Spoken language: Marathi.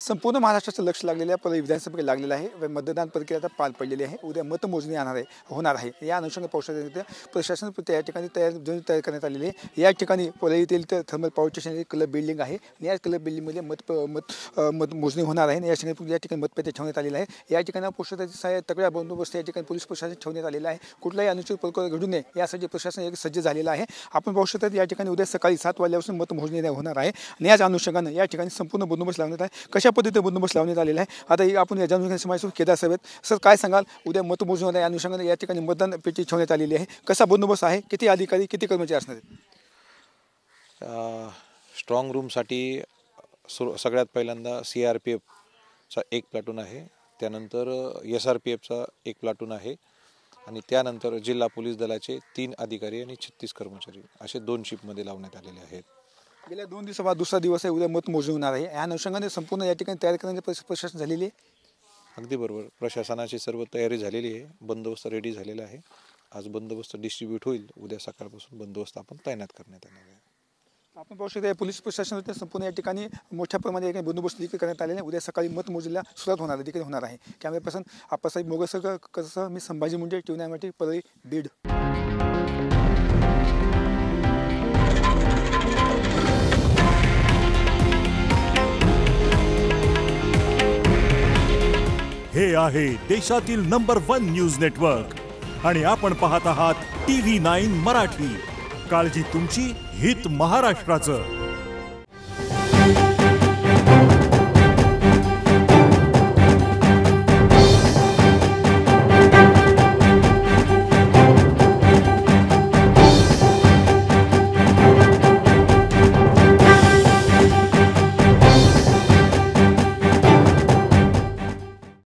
संपूर्ण महाराष्ट्राचं लक्ष लागलेलं आहे, परळी विधानसभेकडे लागलेलं आहे. मतदान प्रक्रिया आता पार पडलेली आहे. उद्या मतमोजणी होणार आहे. या अनुषंगाने प्रशासन या ठिकाणी तयार करण्यात आलेली आहे. या ठिकाणी परळी येथील thermal power station club building आहे. या क्लब बिल्डिंगमध्ये मतमोजणी होणार आहे. या ठिकाणी मतपेटी ठेवण्यात आलेली आहे. या ठिकाणी पोस्टाचा तगड्या बंदोबस्त या ठिकाणी पोलीस प्रशासन ठेवण्यात आलेलं आहे. कुठलाही अनुचित प्रकार घडू नये यासाठी प्रशासन एक सज्ज झालेलं आहे. आपण पाहू शकता या ठिकाणी उद्या सकाळी 7 वाजल्यापासून मतमोजणी होणार आहे आणि याच अनुषंगाने या ठिकाणी संपूर्ण बंदोबस्त लावण्यात आहे. कशा पद्धतीने बंदोबस्त लावण्यात आलेला आहे आता आपण या जाणून घेण्यासाठी केदार साहेब सर काय सांगाल, उद्या मतमोजणी होणार या अनुषंगाने या ठिकाणी मतदान पेटी ठेवण्यात आलेली आहे. कसा बंदोबस्त आहे, किती अधिकारी किती कर्मचारी असणार आहेत? स्ट्रॉंग रूमसाठी सगळ्यात पहिल्यांदा CRPFचा एक प्लाटून आहे, त्यानंतर SRPFचा एक प्लाटून आहे आणि त्यानंतर जिल्हा पोलीस दलाचे 3 अधिकारी आणि 36 कर्मचारी असे 2 शिफ्टमध्ये लावण्यात आलेले आहेत. गेल्या 2 दिवसाबाद दुसरा दिवस आहे, उद्या मतमोजणी होणार आहे. या अनुषंगाने संपूर्ण या ठिकाणी तयार करण्याची प्रशासन झालेली आहे. अगदी बरोबर, प्रशासनाची सर्व तयारी झालेली आहे. बंदोबस्त रेडी झालेला आहे. आज बंदोबस्त डिस्ट्रीब्यूट होईल. उद्या सकाळपासून बंदोबस्त आपण तैनात करण्यात येणार आहे. आपण पाहू शकता पोलीस प्रशासनाच्या संपूर्ण या ठिकाणी मोठ्या प्रमाणात बंदोबस्त देखील करण्यात आलेला आहे. उद्या सकाळी मतमोजणीला सुरुवात होणार देखील होणार आहे. कॅमेरा पर्सन आप्पासाहेब मोगसकर कसं मी संभाजी मुंडे, TV9 परळी, बीड. हे आहे देशातील नंबर 1 न्यूज नेटवर्क आणि आपण पाहत आहात TV9 मराठी. काळजी तुमची, हित महाराष्ट्राचं.